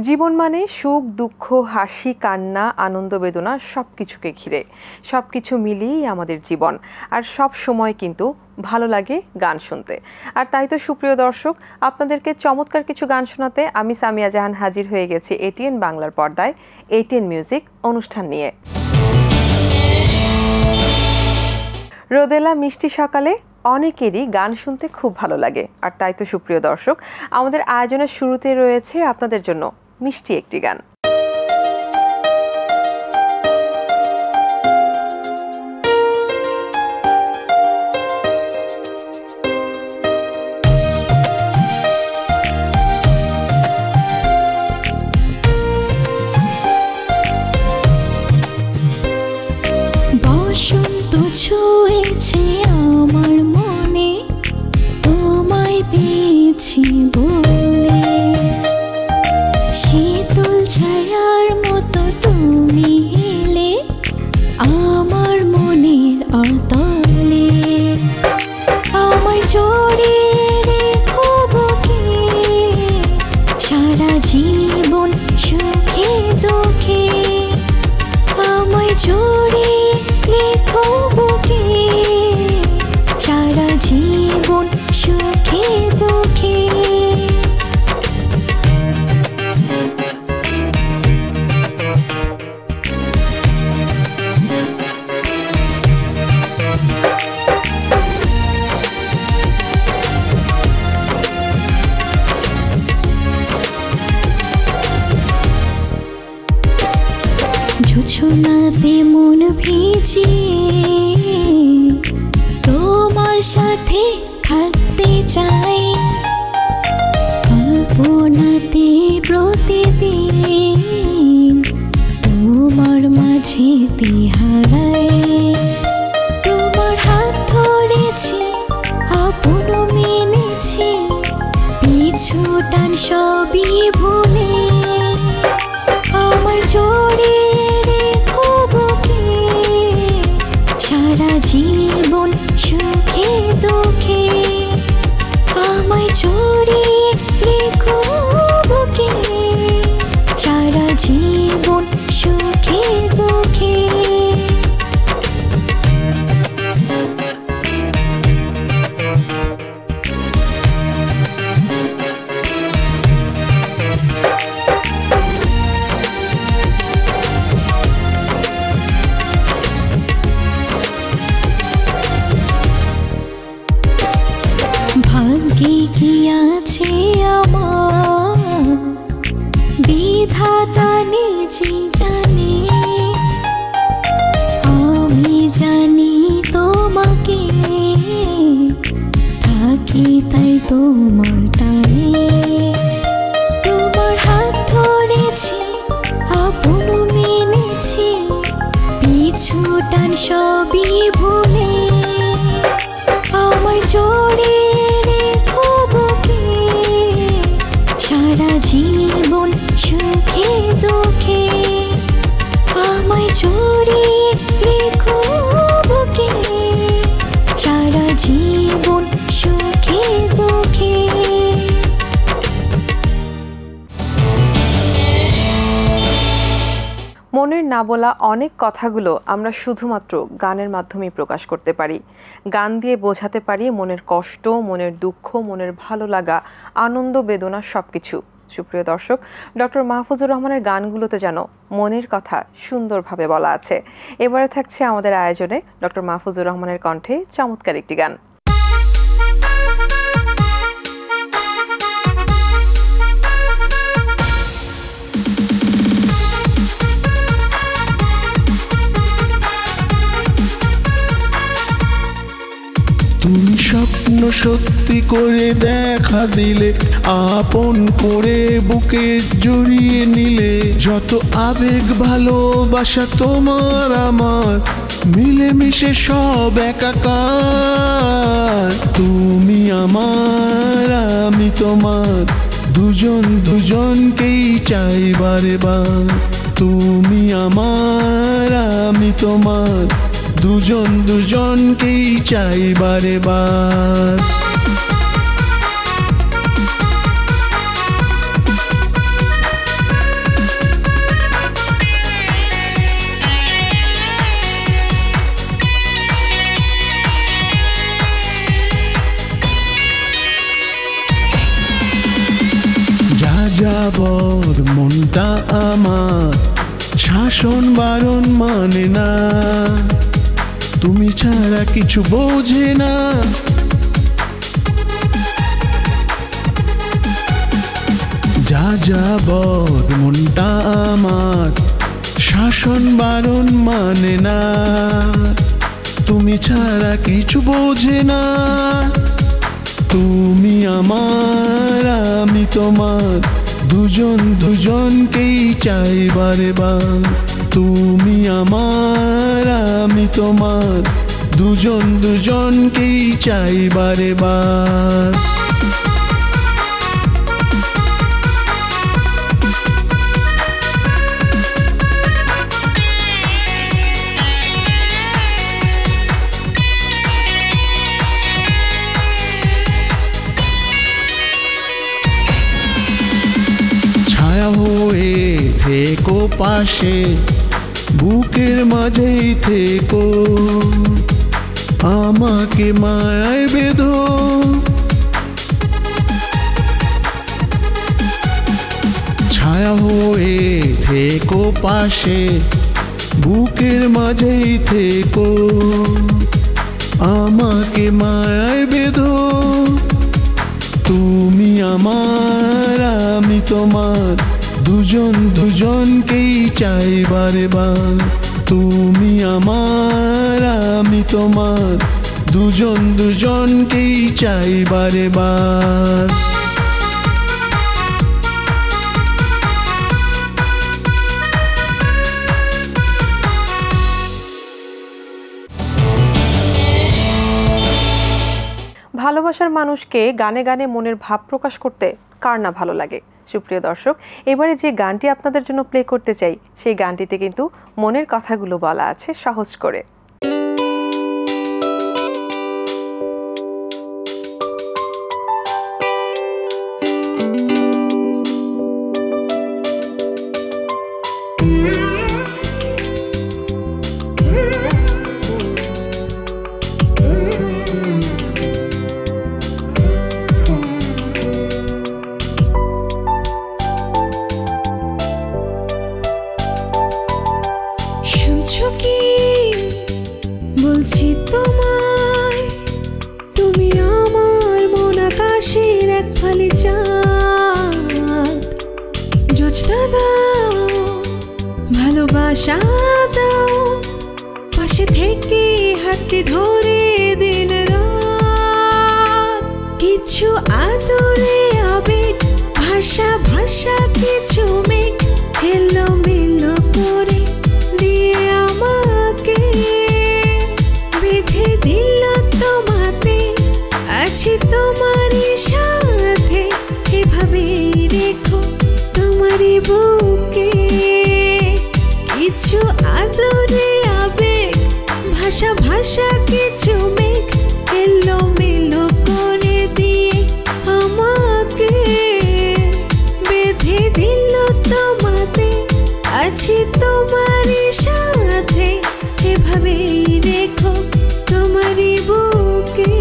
জীবন মানে সুখ দুঃখ হাসি কান্না আনন্দ বেদনা সবকিছুকে ঘিরে সবকিছু মিলিয়েই আমাদের জীবন। আর সব সময় কিন্তু ভালো লাগে গান শুনতে। আর তাই তো সুপ্রিয় দর্শক, আপনাদেরকে চমৎকার কিছু গান শোনাতে আমি সামিয়া জাহান হাজির হয়ে গেছি এটিএন বাংলার পর্দায় এটিএন মিউজিক অনুষ্ঠান নিয়ে। রোদেলা মিষ্টি সকালে অনেকেরই গান শুনতে খুব ভালো লাগে। আর তাই তো সুপ্রিয় দর্শক, আমাদের আয়োজনের শুরুতে রয়েছে আপনাদের জন্য মিষ্টি একটি গান। বসন্ত ছুঁয়েছে আমার মনে, তোমায় পেয়েছি বলে, শীতল ছায়ার মতো তুমি এলে আমার মনের অতলে, আমায় জড়িয়ে রেখো বুকে সারা জীবন সুখে দুঃখে, আমায় জড়িয়ে রেখো বুকে সারা জীবন সুখে দুঃখে। জোছনাতে মন ভিজিয়ে তোমার সাথে থাকতে চাই, কল্পনাতে প্রতিদিন তোমার মাঝে হারাই, তোমার হাত ধরেছি আপন মেনেছি পিছু টান সবই ভুলে, আমার জড়িয়ে রেখো বুকে সারা জীবন সুখে দুঃখে, আমায় জড়িয়ে রেখো বুকে সারা জীবন সুখে দুঃখে। ভাগ্যে কি আছে আমার বিধাতা নিজে জানে, আমি জানি তোমাকে থাকি তাই তোমার টানে, তোমার হাত ধরেছি আপন মেনেছি পিছু টান সবই ভুলে, আমায় জড়িয়ে রেখো বুকে সারা জীবন সুখে দুঃখে, আমায় জড়িয়ে রেখো বুকে সারা জীবন সুখে দুঃখে। মনের না বলা অনেক কথাগুলো আমরা শুধুমাত্র গানের মাধ্যমেই প্রকাশ করতে পারি। গান দিয়ে বোঝাতে পারি মনের কষ্ট, মনের দুঃখ, মনের ভালো লাগা, আনন্দ বেদনা সবকিছু। সুপ্রিয় দর্শক, ডক্টর মাহফুজুর রহমানের গানগুলোতে যেন মনের কথা সুন্দরভাবে বলা আছে। এবারে থাকছে আমাদের আয়োজনে ডক্টর মাহফুজুর রহমানের কণ্ঠে চমৎকার একটি গান। তুমি স্বপ্ন সত্যি করে দেখা দিলে, আপন করে বুকে জড়িয়ে নিলে, যত আবেগ ভালোবাসা তোমার আমার মিলেমিশে সব একাকার। তুমি আমার আমি তোমার, দুজন দুজনকেই চাই বারে বার। তুমি আমার আমি তোমার, দুজন দুজনকেই চাই বারে বার। শাসন বারণ মানে না, তুমি ছাড়া কিছু বোঝে না। যা যাবৎ মনটা আমার, শাসন বারণ মানে না, তুমি ছাড়া কিছু বোঝে না। তুমি আমার আমি তোমার, দুজন দুজনকেই চাই বারে বার। তুমি আমার আমি তোমার, দুজন দুজনকেই চাই বারে বার। ছায়া হয়ে থেকো পাশে, বুকের মাঝেই থেকো, আমাকে মায়ায় বেঁধো। ছায়া হয়ে থেকো পাশে, বুকের মাঝেই থেকো, আমাকে মায়ায় বেঁধো। তুমি আমার আমি তোমার, দুজন দুজনকেই চাই বারে বার। তুমি আমার আমি তোমার, দুজন দুজনকেই চাই বারে বার। ভালোবাসার মানুষকে গানে গানে মনের ভাব প্রকাশ করতে কার না ভালো লাগে। সুপ্রিয় দর্শক, এবারে যে গানটি আপনাদের জন্য প্লে করতে চাই, সেই গানটিতে কিন্তু মনের কথাগুলো বলা আছে সহজ করে। বলছি তোমায়, তুমি আমার মন আকাশের এক ফালি চাঁদ। জোছনা দাও, ভালোবাসা দাও, পাশে থেকে হাতে ধরে দিন রাত। কিছু আদরে আবেগ, ভাষা ভাষা কিছু মেঘ এলোমেলো করে দিয়ে আমাকে বেঁধে দিল তোমাতে। আছি তোমারই সাথে, এভাবেই রেখো তোমারই বুকে। কিছু আদরে আবেগ, ভাষা ভাষা কিছু মেঘ এলোমেলো করে দিয়ে আমাকে বেঁধে দিল তোমাতে। আছি তোমারই সাথে, এভাবেই রেখো তোমারই বুকে।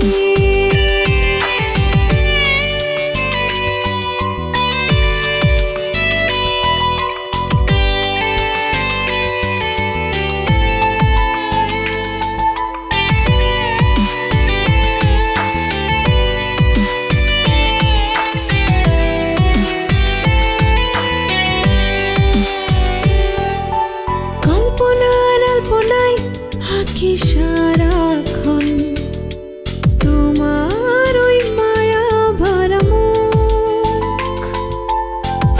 কল্পনার আল্পনায় আঁকি সারাক্ষণ তোমার ওই মায়া ভরা মুখ।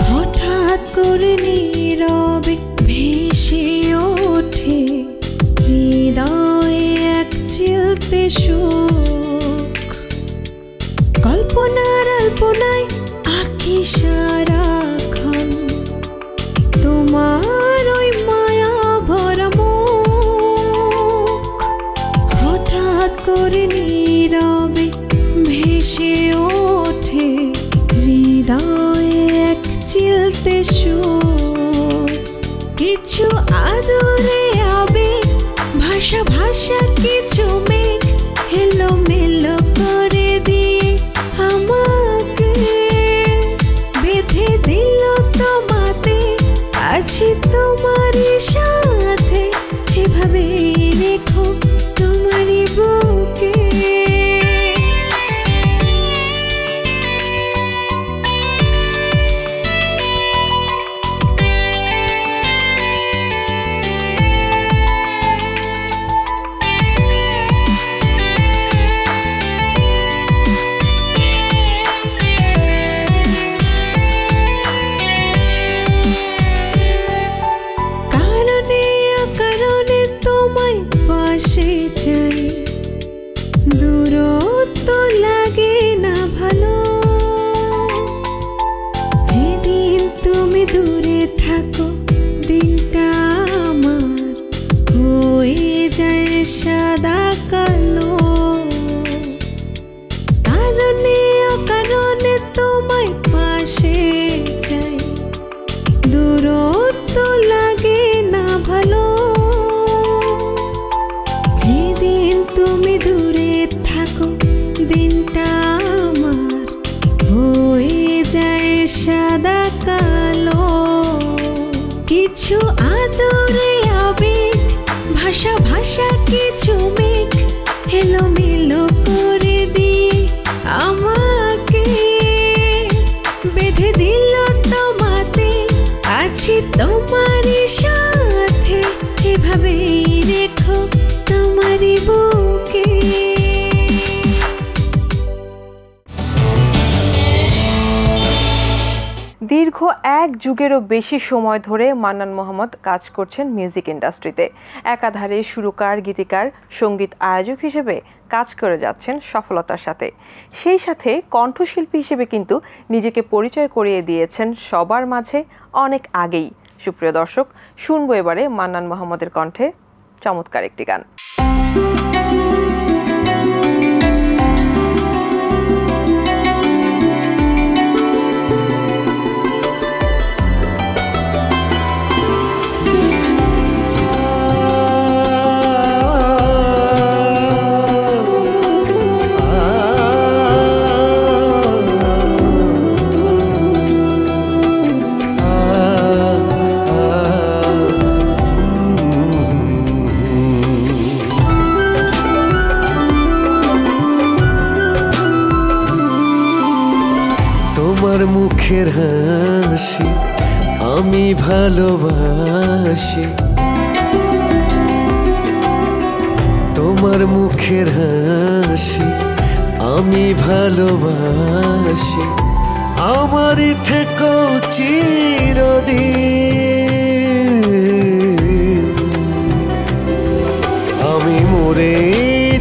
হঠাৎ করে নীরবে ভেসে ওঠে হৃদয়ে এক চিলতে সুখ। কল্পনার আল্পনায় আঁকি সারাক্ষণ তোমার ওই মায়া ভরা মুখ। হঠাৎ করে নীরবে ভেসে ওঠে হৃদয়ে এক চিলতে সুর। কিছু আদরে আবেগ, ভাষা ভাষা কিছু মেঘ এলোমেলো করে দিয়ে আমাকে বেঁধে দিল তোমাতে। আছি তোমারই সাথে, আসা কিছু মেঘ এলোমেলো করে দিয়ে আমাকে বেঁধে দিল তোমাতে, আছি তোমারই সাথে, এভাবেই রেখো তোমারই বুকে। দীর্ঘ এক যুগেরও বেশি সময় ধরে মান্নান মোহাম্মদ কাজ করছেন মিউজিক ইন্ডাস্ট্রিতে। একাধারে সুরকার, গীতিকার, সঙ্গীত আয়োজক হিসেবে কাজ করে যাচ্ছেন সফলতার সাথে। সেই সাথে কণ্ঠশিল্পী হিসেবে কিন্তু নিজেকে পরিচয় করিয়ে দিয়েছেন সবার মাঝে অনেক আগেই। সুপ্রিয় দর্শক, শুনবো এবারে মান্নান মোহাম্মদের কণ্ঠে চমৎকার একটি গান। তোমার মুখের হাসি আমি ভালোবাসি, তোমার মুখের হাসি আমি ভালোবাসি, আমারই থেকো চিরদিন। আমি মরে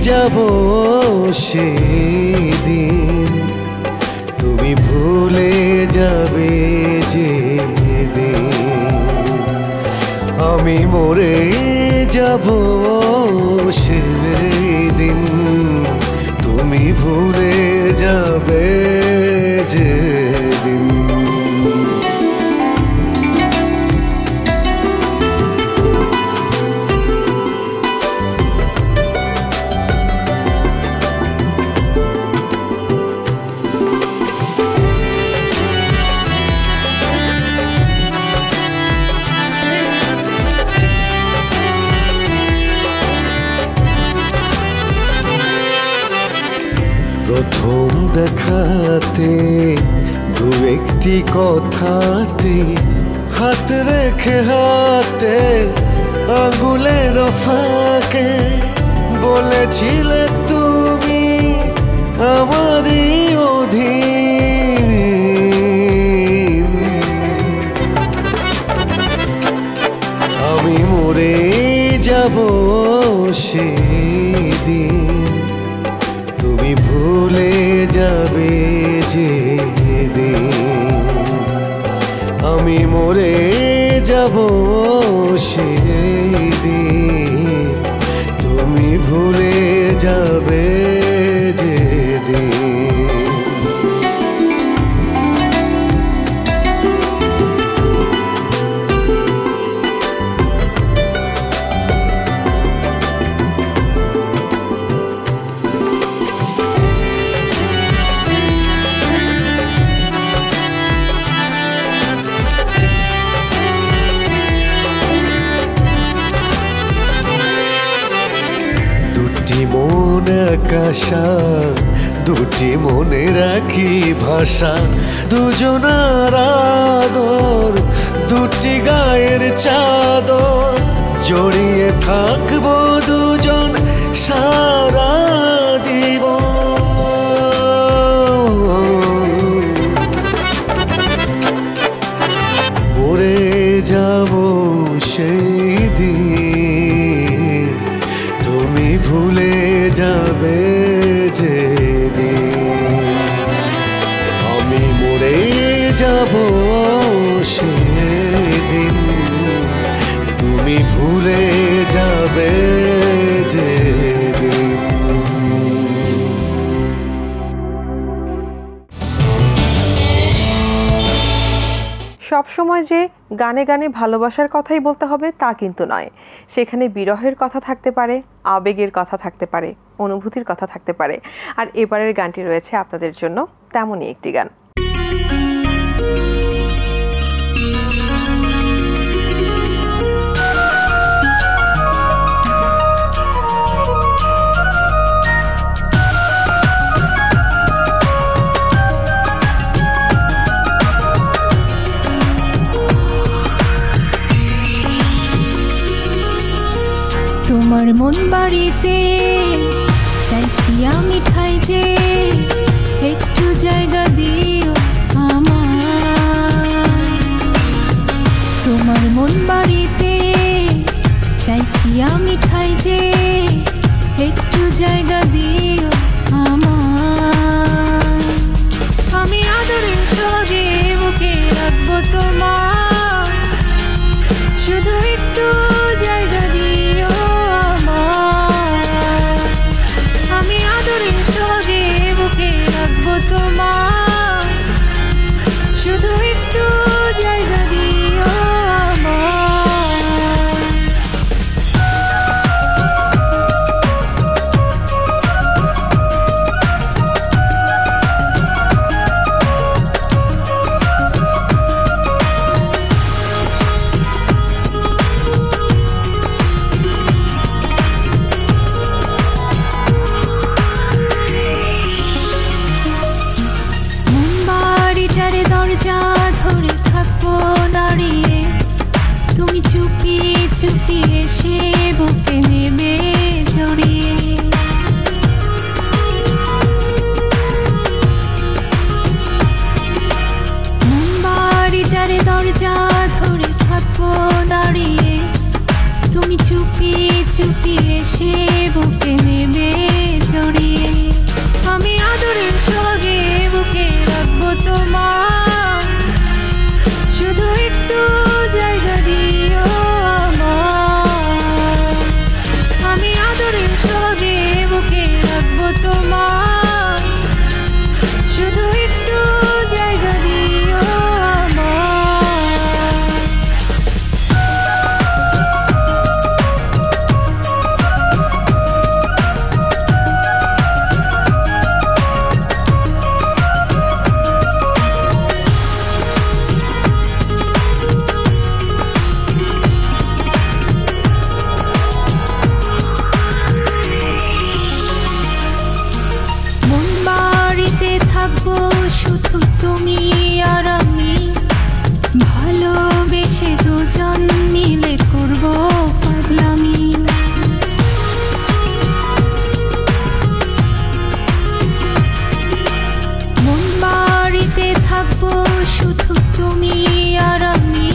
যাব সেদিন, তুমি ভুলে যাবে যেদিন। আমি মরে যাব সেদিন, তুমি ভুলে যাবে যেদিন। প্রথম দেখাতে দু একটি কথাতে হাত রেখে হাতে আঙুলের ফাঁকে বলেছিলে তুমি আমারই অধীন। আমি মরে যাব সেদিন, তুমি ভুলে যাবে যেদিন। আমি মরে যাব সেদিন, তুমি ভুলে যাবে যেদিন। মন আকাশা দুটি মনে রাখি ভাষা, দুজনার আদর দুটি গায়ের চাদর, জড়িয়ে থাকবো দুজন সারা জীবন। মরে যাব সেই দিন, তুমি ভুলে যাবে যেদিন। আমি মরে যাব সেদিন, তুমি ভুলে যাবে যেদিন। সবসময় যে গানে গানে ভালোবাসার কথাই বলতে হবে তা কিন্তু নয়। সেখানে বিরহের কথা থাকতে পারে, আবেগের কথা থাকতে পারে, অনুভূতির কথা থাকতে পারে। আর এবারের গানটি রয়েছে আপনাদের জন্য তেমনই একটি গান। তোমার মন বাড়িতে চাইছি আমি ঠাই যে একটু জায়গা দিও আমার। তোমার মন বাড়িতে চাইছি আমি ঠাই যে একটু জায়গা দিও আমার। আমি আদরের সঙ্গে বুকে রাখবো তোমার, শুধু একটু জায়গা দিও আমার। আমি আদরের সঙ্গে বুকে রাখবো তোমার, শুধু একটু জায়গা দিও আমার। দরজা ধরে থাকবো দাঁড়িয়ে, তুমি চুপি চুপি এসে বুকে নেবে জড়িয়ে। বাড়িটারে দরজা ধরে থাকবো দাঁড়িয়ে, তুমি চুপি চুপি এসে বুকে নেবে জড়িয়ে। আমি আদরের সঙ্গে বুকে রাখবো তোমার, শুধু একটু জায়গা দিও আমার। আমি আদরের সঙ্গে বুকে রাখবো তোমার, শুধু একটু জায়গা দিও আমার। থাকবো শুধু তুমি আর আমি, ভালোবেসে দুজন মিলে করবো পাগলামি। মন বাড়িতে থাকবো শুধু তুমি আর আমি,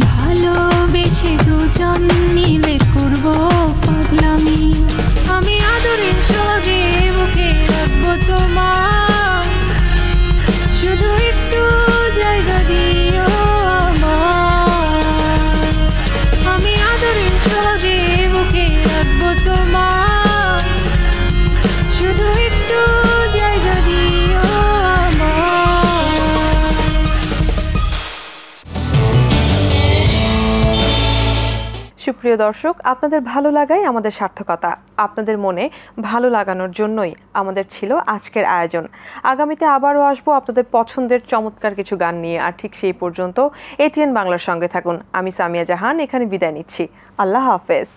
ভালোবেসে দুজন মিলে করবো পাগলামি। আমি আদরের সঙ্গে বুকে রাখবো তোমার, শুধু একটু জায়গা দিও আমার। আমি আদরের সঙ্গে বুকে রাখবো তোমার, শুধু একটু জায়গা দিও আমার। সুপ্রিয় দর্শক, আপনাদের ভালো লাগাই আমাদের সার্থকতা। আপনাদের মনে ভালো লাগানোর জন্যই আমাদের ছিল আজকের আয়োজন। আগামীতে আবারও আসবো আপনাদের পছন্দের চমৎকার কিছু গান নিয়ে। আর ঠিক সেই পর্যন্ত এটিএন বাংলার সঙ্গে থাকুন। আমি সামিয়া জাহান এখানে বিদায় নিচ্ছি। আল্লাহ হাফেজ।